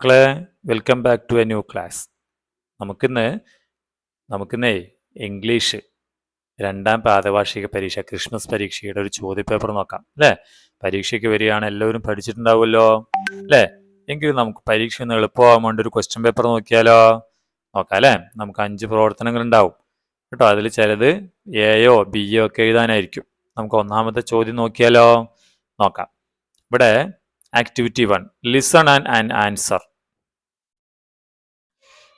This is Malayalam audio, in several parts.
മക്കളെ, welcome back to a new class. നമുക്കിന്നേ ഇംഗ്ലീഷ് രണ്ടാം പാദവാർഷിക പരീക്ഷ, ക്രിസ്മസ് പരീക്ഷയുടെ ഒരു ചോദ്യപേപ്പർ നോക്കാം അല്ലേ. പരീക്ഷയ്ക്ക് വരികയാണ്, എല്ലാവരും പഠിച്ചിട്ടുണ്ടാവുമല്ലോ അല്ലേ. എങ്കിലും നമുക്ക് പരീക്ഷ ഒന്ന് എളുപ്പമാകാൻ വേണ്ടി ഒരു ക്വസ്റ്റ്യൻ പേപ്പർ നോക്കിയാലോ? നോക്കാം അല്ലേ. നമുക്ക് 5 പ്രവർത്തനങ്ങൾ ഉണ്ടാവും കേട്ടോ. അതിൽ ചിലത് എയോ ബിയോ ഒക്കെ എഴുതാനായിരിക്കും. നമുക്ക് ഒന്നാമത്തെ ചോദ്യം നോക്കിയാലോ? നോക്കാം. ഇവിടെ ആക്ടിവിറ്റി 1, ലിസൺ ആൻഡ് ആൻസർ.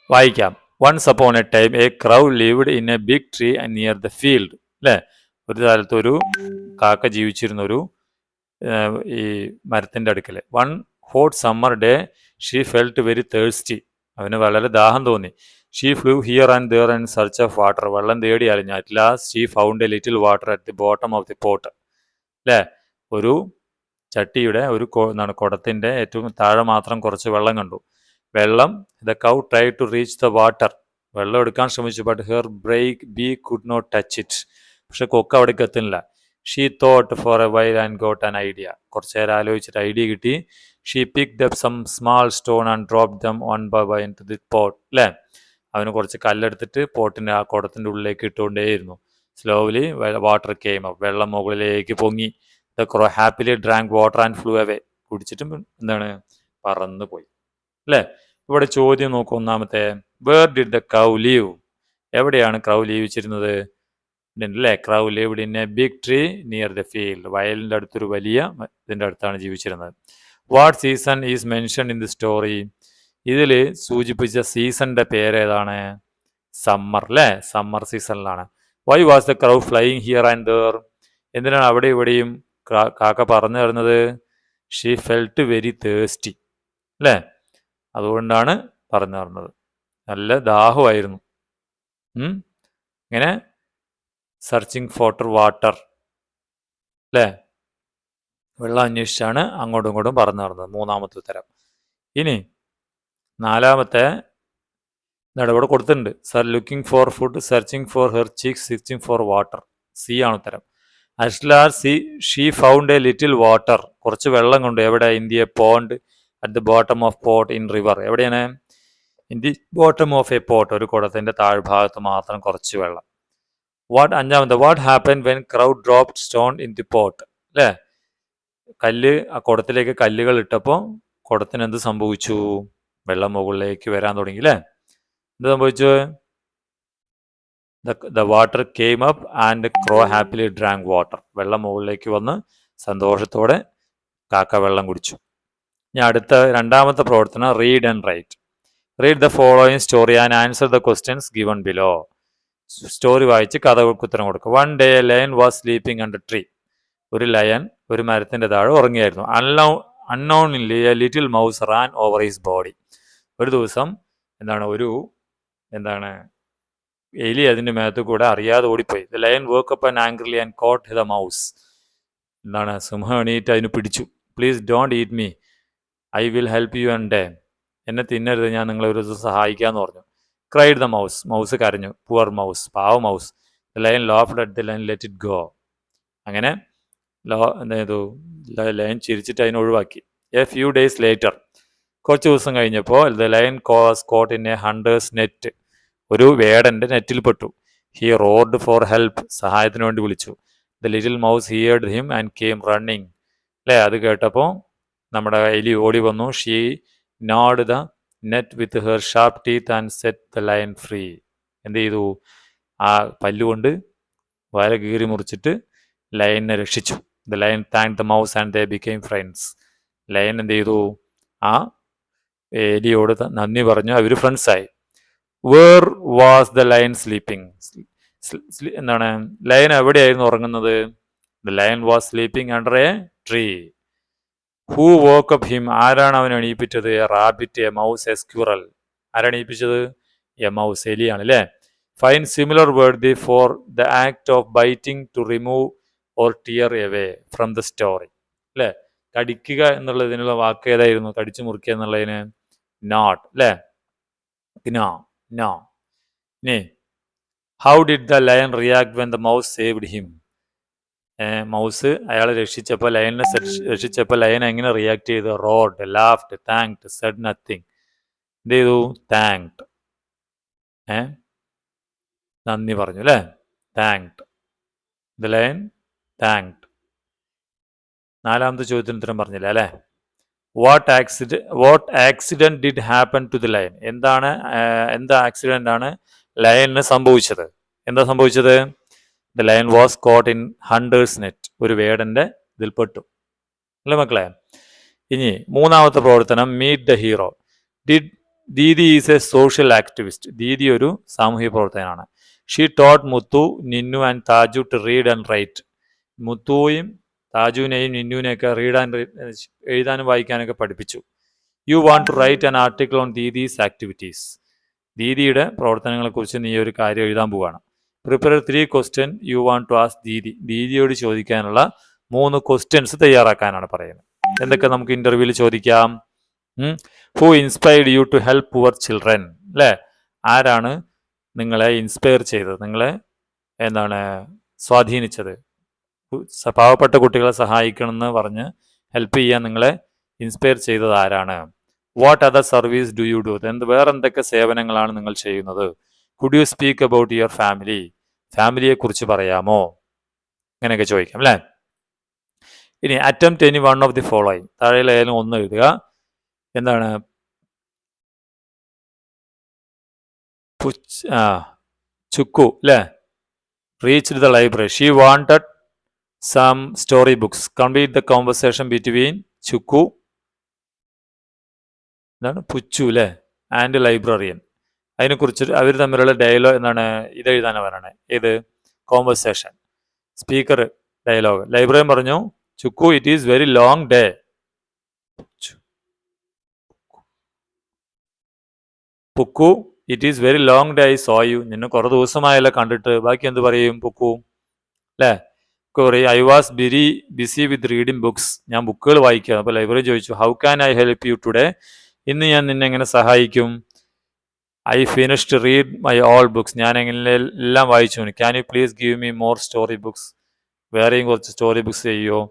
വായിക്കാം. Once upon a time a crow lived in a big tree near the field. അല്ലേ, ഒരു കാലത്ത് ഒരു കാക്ക ജീവിച്ചിരുന്ന ഒരു ഈ മരത്തിന്റെ അടുക്കൽ. One hot summer day she felt very thirsty. അവന് വളരെ ദാഹം തോന്നി. She flew here and there and search of water. വെള്ളം തേടി അലഞ്ഞു. At last she found a little water at the bottom of the pot. അല്ലേ, ഒരു ചട്ടിയുടെ ഒരു കുടത്തിന്റെ ഏറ്റവും താഴെ മാത്രം കുറച്ച് വെള്ളം കണ്ടു. The crow try to reach the water. വെള്ളം എടുക്കാൻ ശ്രമിച്ചു. But her beak could not touch it. പക്ഷെ കൊക്ക് അവിടേക്ക് എത്തുന്നില്ല. She thought for a while and got an idea. കുറച്ചു നേരം ആലോചിച്ചിട്ട് ഐഡിയ കിട്ടി. She picked up some small stone and drop them one by one into the pot. അല്ലേ, അവന് കുറച്ച് കല്ലെടുത്തിട്ട് പോട്ടിന്റെ ആ കുടത്തിന്റെ ഉള്ളിലേക്ക് ഇട്ടുകൊണ്ടേയിരുന്നു. Slowly water came up. വെള്ളം മുകളിലേക്ക് പൊങ്ങി. The crow happily drank water and flew away. കുടിച്ചിട്ടും എന്താണ്, പറന്നു പോയി. അല്ലേ, ഇവിടെ ചോദ്യം നോക്കൂ. ഒന്നാമത്തെ, where did the crow live? എവിടെയാണ് ക്രൗ ജീവിച്ചിരുന്നത്? അല്ലേ, crow lived in a big tree near the field. വയലിന്റെ അടുത്തൊരു വലിയ ഇതിന്റെ അടുത്താണ് ജീവിച്ചിരുന്നത്. What season is mention in the story? ഇതിൽ സൂചിപ്പിച്ച സീസണിന്റെ പേരേതാണ്? സമ്മർ. അല്ലേ, സമ്മർ സീസണിലാണ്. Why was the crow flying here and there? എന്തിനാണ് അവിടെ ഇവിടെയും കാക്ക പറഞ്ഞു തരുന്നത്? She felt very thirsty. അല്ലേ, അതുകൊണ്ടാണ് പറഞ്ഞു തരുന്നത്. നല്ല ദാഹമായിരുന്നു. ഇങ്ങനെ സെർച്ചിങ് ഫോർ വാട്ടർ. അല്ലേ, വെള്ളം അന്വേഷിച്ചാണ് അങ്ങോട്ടും ഇങ്ങോട്ടും പറഞ്ഞു തരുന്നത്. മൂന്നാമത്തെ ഉത്തരം. ഇനി നാലാമത്തെ ഇവിടെ കൊടുത്തിട്ടുണ്ട്. Sir looking for food, searching for her chicks, searching for water. C ആണ് ഉത്തരം. At last she found a little water. കുറച്ച് വെള്ളം കൊണ്ട്. എവിടെ? In the pond at the bottom of pot in river. എവിടെയാണ്? In the bottom of a pot. ഒരു കുടത്തിന്റെ താഴ്ഭാഗത്ത് മാത്രം കുറച്ച് വെള്ളം. അഞ്ചാമത്തെ, what happen when crow dropped stone in the pot? അല്ലേ, ആ കുടത്തിലേക്ക് കല്ലുകൾ ഇട്ടപ്പോൾ കുടത്തിന് എന്ത് സംഭവിച്ചു? വെള്ളം മുകളിലേക്ക് വരാൻ തുടങ്ങി. അല്ലേ, എന്ത് സംഭവിച്ചു? The water came up and crow happily drank water. വെള്ളം മുകളിലേക്ക് വന്ന് സന്തോഷത്തോടെ കാക്ക വെള്ളം കുടിച്ചു. ഇനി അടുത്ത രണ്ടാമത്തെ പ്രവർത്തനം, read and write. Read the following story and answer the questions given below. Story വായിച്ച് കഥകൾക്ക് ഉത്തരം കൊടുക്കുക. One day a lion was sleeping under tree. ഒരു ലയൺ ഒരു മരത്തിന്റെ താഴെ ഉറങ്ങിയായിരുന്നു. Unknowingly a little mouse ran over his body. ഒരു ദിവസം എന്താണ് എലി അതിന്റെ മേത്ത് കൂടെ അറിയാതെ ഓടിപ്പോയി. The lion woke up and angrily and caught the mouse. സിംഹം എണീറ്റ് അതിന് പിടിച്ചു. Please don't eat me, I will help you and day. എന്നെ തിന്നരുത്, ഞാൻ നിങ്ങളെ ഒരു ദിവസം സഹായിക്കാന്ന് പറഞ്ഞു. Cried the mouse. മൗസ് കരഞ്ഞു. പുവർ മൗസ്, പാവ mouse. The lion laughed at the lion let it go. അങ്ങനെ ലയൺ ചിരിച്ചിട്ട് അതിനെ ഒഴിവാക്കി. എ ഫ്യൂ ഡേയ്സ് ലേറ്റർ, കുറച്ച് ദിവസം കഴിഞ്ഞപ്പോൾ, the lion was caught in a hunter's net. ഒരു വേടന്റെ നെറ്റിൽ പെട്ടു. He roared for help. സഹായത്തിന് വേണ്ടി വിളിച്ചു. The little mouse heard him and came running. അല്ലേ, അത് കേട്ടപ്പോൾ നമ്മുടെ എലി ഓടി വന്നു. She gnawed the net with her sharp teeth and set the lion free. എന്ത് ചെയ്തു? ആ പല്ലുകൊണ്ട് വല കീറി മുറിച്ചിട്ട് ലയനെ രക്ഷിച്ചു. The lion thank the mouse and they became friends. ലയൻ എന്ത് ചെയ്തു? ആ എലിയോട് നന്ദി പറഞ്ഞു. അവർ ഫ്രണ്ട്സായി. Where was the lion sleeping? Lion എവിടെയായിരുന്നു ഉറങ്ങുന്നത്? The lion was sleeping under a tree. Who woke up him? ആരാണ് അവൻ എണീപ്പിച്ചത്? A rabbit, a mouse, a squirrel. ആരാണ് എണീപ്പിച്ചത്? എ മൗസ്, എലിയാണ്. അല്ലേ. Find similar word for the act of biting to remove or tear away from the story. അല്ലേ, കടിക്കുക എന്നുള്ളതിനുള്ള വാക്ക് ഏതായിരുന്നു? കടിച്ചു മുറിക്കുക എന്നുള്ളതിന് നോട്ട്. അല്ലേ, നോ. ഇനി how did the lion react when the mouse saved him? Mouse അയാളെ രക്ഷിച്ചപ്പോൾ, ലയനെ രക്ഷിച്ചപ്പോൾ ലയൻ എങ്ങനെ റിയാക്ട് ചെയ്തു? Roared, laughed, thanked, said nothing. എന്ത് ചെയ്തു? താങ്ക്ഡ്. നന്ദി പറഞ്ഞു അല്ലേ? താങ്ക്ഡ്. The lion thanked. നാലാമത്തെ ചോദ്യത്തിന് ഉത്തരം പറഞ്ഞില്ല അല്ലേ? What accident did happen to the lion? എന്ത് ആക്സിഡന്റ് ആണ് ലയണിന് സംഭവിച്ചത്? എന്താ സംഭവിച്ചത്? The lion was caught in hunter's net. ഒരു വേടന്റെ ഇതിൽപ്പെട്ടു അല്ലേ മക്കളെ? ഇനി മൂന്നാമത്തെ പ്രവർത്തനം, meet the hero. Didi is a social activist. Didi ഒരു സാമൂഹിക പ്രവർത്തകനാണ്. She taught Muthu, Ninnu and Taju to read and write. മുത്തുവും താജുവിനെയും നിന്നുവിനെയൊക്കെ എഴുതാനും വായിക്കാനൊക്കെ പഠിപ്പിച്ചു. You want to write an article on Didi's activities. ദീദിയുടെ പ്രവർത്തനങ്ങളെക്കുറിച്ച് നീ ഒരു കാര്യം എഴുതാൻ പോവുകയാണ്. Prepare 3 question you want to ask Didi. ദീദിയോട് ചോദിക്കാനുള്ള 3 ക്വസ്റ്റ്യൻസ് തയ്യാറാക്കാനാണ് പറയുന്നത്. എന്തൊക്കെ നമുക്ക് ഇന്റർവ്യൂവിൽ ചോദിക്കാം? Who inspired you to help poor children? അല്ലേ? ആരാണ് നിങ്ങളെ ഇൻസ്പയർ ചെയ്തത്, നിങ്ങളെ സ്വാധീനിച്ചത്? പാവപ്പെട്ട കുട്ടികളെ സഹായിക്കണമെന്ന് പറഞ്ഞ് ഹെൽപ്പ് ചെയ്യാൻ നിങ്ങളെ ഇൻസ്പയർ ചെയ്തത് ആരാണ്? What other service do you do? വേറെന്തൊക്കെ സേവനങ്ങളാണ് നിങ്ങൾ ചെയ്യുന്നത്? Could you speak about your family? ഫാമിലിയെ കുറിച്ച് പറയാമോ? അങ്ങനെയൊക്കെ ചോദിക്കാം അല്ലേ? ഇനി attempt any one of the following. താഴെയുള്ള ഏതെങ്കിലും ഒന്ന് എഴുതുക. ചുക്കു അല്ലേ? Reached the library. She wanted some story books. Complete the conversation between Chukku Puchu അല്ലേ ആൻഡ് ലൈബ്രറിയൻ. അതിനെക്കുറിച്ച് അവർ തമ്മിലുള്ള ഡയലോഗ് ഇത് എഴുതാനാണ് പറയണേ. ഏത്? കോൺവെർസേഷൻ. Speaker dialogue. ലൈബ്രറിയൻ പറഞ്ഞു, Chukku it is very long day. Pukku it is very long day I saw you. നിന്നെ കുറെ ദിവസമായല്ലോ കണ്ടിട്ട്. ബാക്കി എന്ത് പറയും പുക്കു അല്ലേ? I was very busy with reading books. ഞാൻ ബുക്കുകൾ വായിക്കുക. അപ്പോൾ ലൈബ്രറി ചോദിച്ചു, how can I help you today? ഇന്ന് ഞാൻ നിന്നെ എങ്ങനെ സഹായിക്കും? I finished read my all books. ഞാൻ എങ്ങനെ എല്ലാം വായിച്ചു. Can you please give me more story books? വേറെയും കുറച്ച് സ്റ്റോറി ബുക്സ് ചെയ്യുമോ?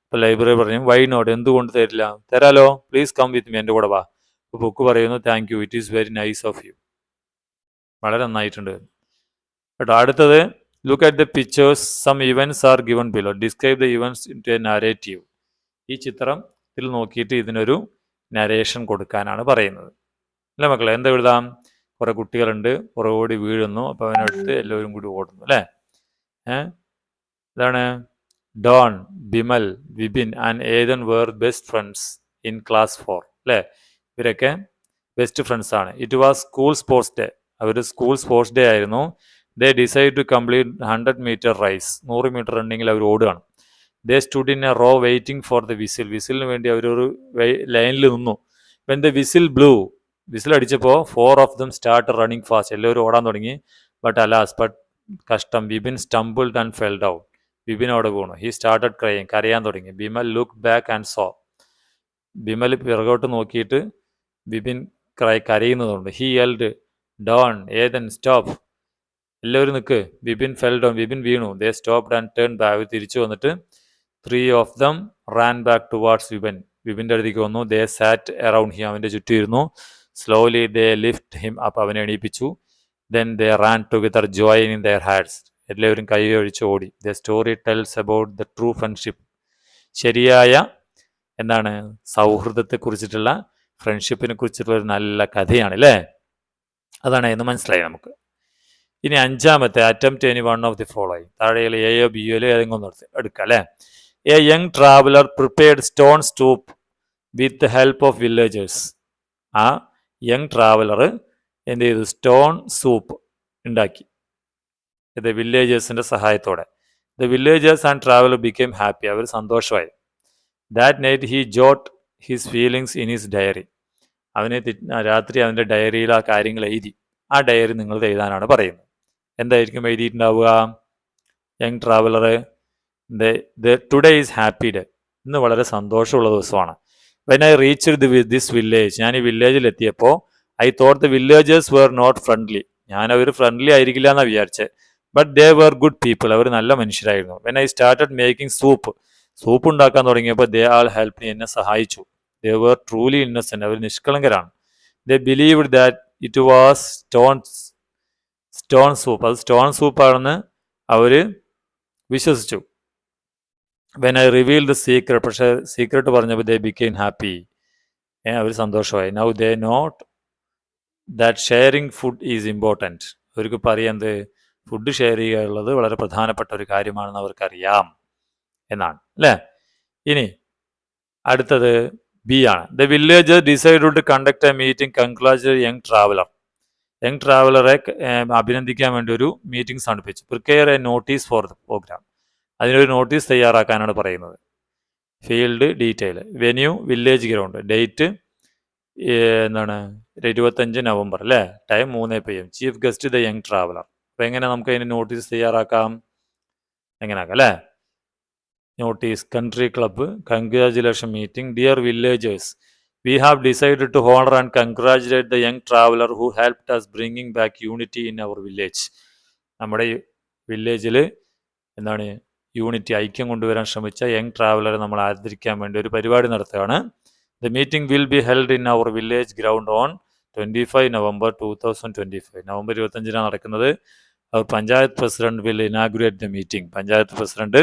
അപ്പോൾ ലൈബ്രറി പറഞ്ഞു, വൈ നോട്ട്? എന്തുകൊണ്ട് തരില്ല? തരാലോ. Please come with me. എൻ്റെ കൂടെ വാ. അപ്പോൾ ബുക്ക് പറയുന്നു, thank you, it is very nice of you. വളരെ നന്നായിട്ടുണ്ട് കേട്ടോ. അടുത്തത്, look at the pictures, some events are given below, describe the events into a narrative. ഈ ചിത്രത്തിൽ നോക്കിയിട്ട് ഇതിനൊരു നരേഷൻ കൊടുക്കാനാണ് പറയുന്നത് അല്ലേ മക്കളെ? എന്താ എഴുതാം? കുറെ കുട്ടികളുണ്ട്, കുറെ ഓടി വീഴുന്നു. അപ്പോൾ അവനടുത്ത് എല്ലാവരും കൂടി ഓടുന്നു അല്ലേ? ഇതാണ് Don, Bimal, Vipin and Ethan were best friends in class 4 അല്ലേ? ഇവരൊക്കെ ബെസ്റ്റ് ഫ്രണ്ട്സ് ആണ്. It was school sports day. അവർ സ്കൂൾ സ്പോർട്സ് ഡേ ആയിരുന്നു. They decide to complete 100 metre race. 100 metre റണ്ണിങ്ങിൽ അവർ ഓടുകയാണ്. They stood in a row waiting for the whistle. വിസിലിന് വേണ്ടി അവരൊരു ലൈനിൽ നിന്നു. When the whistle blew, whistle അടിച്ചപ്പോൾ 4 of them start running fast. എല്ലാവരും ഓടാൻ തുടങ്ങി. ബട്ട് കഷ്ടം, Vipin stumbled and fell down. Vipin അവിടെ വീണു. ഹി സ്റ്റാർട്ടഡ് ക്രൈയിങ്, കരയാൻ തുടങ്ങി. Bimal look back and saw. Bimal പിറകോട്ട് നോക്കിയിട്ട് വിപിൻ കരയുന്നതുകൊണ്ട്. He yelled Don, Ethan stop, എല്ലാവരും നിൽക്ക്. വിപിൻ ഫെൽ ഡൗൺ, വിപിൻ വീണു. They stopped and turn back, തിരിച്ചു വന്നിട്ട് 3 of them ran back towards Vipin. വിപിൻ്റെ അടുത്തേക്ക് വന്നു. ദേ സാറ്റ് അറൗണ്ട് ഹിം, അവൻ്റെ ചുറ്റും ഇരുന്നു. Slowly they lift him up, അവനെ എണീപ്പിച്ചു. Then they ran together joining their hands, എല്ലാവരും കൈ ഒഴിച്ച് ഓടി. The story tells about the true friendship. ശരിയായ സൗഹൃദത്തെക്കുറിച്ചിട്ടുള്ള, ഫ്രണ്ട്ഷിപ്പിനെ കുറിച്ചിട്ടുള്ള ഒരു നല്ല കഥയാണ് അല്ലേ? അതാണ് എന്ന് മനസ്സിലായി നമുക്ക്. ഇനി അഞ്ചാമത്തെ, attempt any one of the following. താഴെയുള്ള എയോ ബിയോ ഏതെങ്കിലും ഒന്ന് എടുക്കാം അല്ലേ? A young traveller prepared stone soup with help of villagers. ആ യങ് ട്രാവലർ എന്ത് ചെയ്തു? സ്റ്റോൺ സൂപ്പ് ഉണ്ടാക്കി, ഇത് വില്ലേജേഴ്സിൻ്റെ സഹായത്തോടെ. The villagers and traveller became happy, അവർ സന്തോഷമായി. That night he jot his feelings in his diary. രാത്രി അവൻ്റെ ഡയറിയിൽ ആ കാര്യങ്ങൾ എഴുതി. ആ ഡയറി നിങ്ങൾ എഴുതാനാണ് പറയുന്നത്. എന്തായിരിക്കും എഴുതിയിട്ടുണ്ടാവുക? Young traveller, today is happy day, ഇന്ന് വളരെ സന്തോഷമുള്ള ദിവസമാണ്. When I reached this village, ഞാൻ ഈ വില്ലേജിൽ എത്തിയപ്പോൾ I thought the villagers were not friendly, ഞാൻ അവർ ഫ്രണ്ട്ലി ആയിരിക്കില്ല എന്നാണ് വിചാരിച്ചത്. But they were good people, അവർ നല്ല മനുഷ്യരായിരുന്നു. When I started making soup ഉണ്ടാക്കാൻ തുടങ്ങിയപ്പോൾ ദേ ആൾ ഹെൽപ്പ് മീ, എന്നെ സഹായിച്ചു. ദേ വേർ ട്രൂലി ഇന്നസെന്റ്, അവർ നിഷ്കളങ്കരാണ്. They believed that it was stone soup, അത് സ്റ്റോൺ സൂപ്പാണെന്ന് അവർ വിശ്വസിച്ചു. When I reveal the secret, പക്ഷേ സീക്രട്ട് പറഞ്ഞപ്പോൾ ദേ ബിക്കെയിം ഹാപ്പി, അവർ സന്തോഷമായി. Now they note that sharing food is important, അവർക്ക് പറയാൻ ഫുഡ് ഷെയർ ചെയ്യുക എന്നുള്ളത് വളരെ പ്രധാനപ്പെട്ട ഒരു കാര്യമാണെന്ന് അവർക്കറിയാം എന്നാണ് അല്ലേ. ഇനി അടുത്തത് ബി ആണ്. The village decide to conduct a meeting congratulate young traveller. Young ട്രാവലറെ അഭിനന്ദിക്കാൻ വേണ്ടി ഒരു മീറ്റിംഗ് സംഘടിപ്പിച്ചു. Prepare a notice for the programme, അതിനൊരു നോട്ടീസ് തയ്യാറാക്കാനാണ് പറയുന്നത്. Field detail, venue village ground, date എന്താണ് 25 നവംബർ അല്ലേ, time 3 PM, chief guest the young traveller. അപ്പോൾ എങ്ങനെ നമുക്ക് അതിന് നോട്ടീസ് തയ്യാറാക്കാം, എങ്ങനെയാക്കാം അല്ലേ. Notice, country club congratulation meeting. Dear villagers, we have decided to honour and congratulate the young traveller who helped us bringing back unity in our village. നമ്മുടെ വില്ലേജിൽ എന്താണ് യൂണിറ്റി, ഐക്യം കൊണ്ടുവരാൻ ശ്രമിച്ച യങ് ട്രാവലറെ നമ്മൾ ആദരിക്കാൻ വേണ്ടി ഒരു പരിപാടി നടത്തുകയാണ്. The meeting will be held in our village ground on 25 November 2025. November 25 നടക്കുന്നത്. Our panchayat president will inaugurate the meeting, panchayat president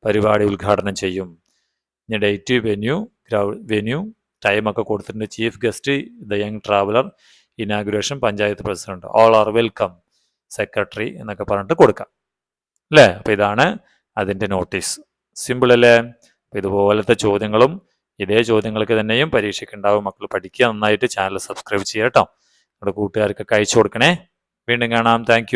പരിപാടി ഉദ്ഘാടനം ചെയ്യും. ഇനി ഡേറ്റ്, വെന്യൂ ടൈമൊക്കെ കൊടുത്തിട്ടുണ്ട്. Chief guest the young traveller, inauguration panchayat president, all are welcome, secretary എന്നൊക്കെ പറഞ്ഞിട്ട് കൊടുക്കാം അല്ലേ. അപ്പോൾ ഇതാണ് അതിൻ്റെ നോട്ടീസ്. സിമ്പിൾ അല്ലേ. അപ്പോൾ ഇതുപോലത്തെ ചോദ്യങ്ങളും ഇതേ ചോദ്യങ്ങൾക്ക് തന്നെയും പരീക്ഷയ്ക്കുണ്ടാവും. മക്കൾ പഠിക്കുക നന്നായിട്ട്. ചാനൽ സബ്സ്ക്രൈബ് ചെയ്യുക കേട്ടോ. നമ്മുടെ കൂട്ടുകാർക്കൊക്കെ അയച്ചു കൊടുക്കണേ. വീണ്ടും കാണാം. താങ്ക്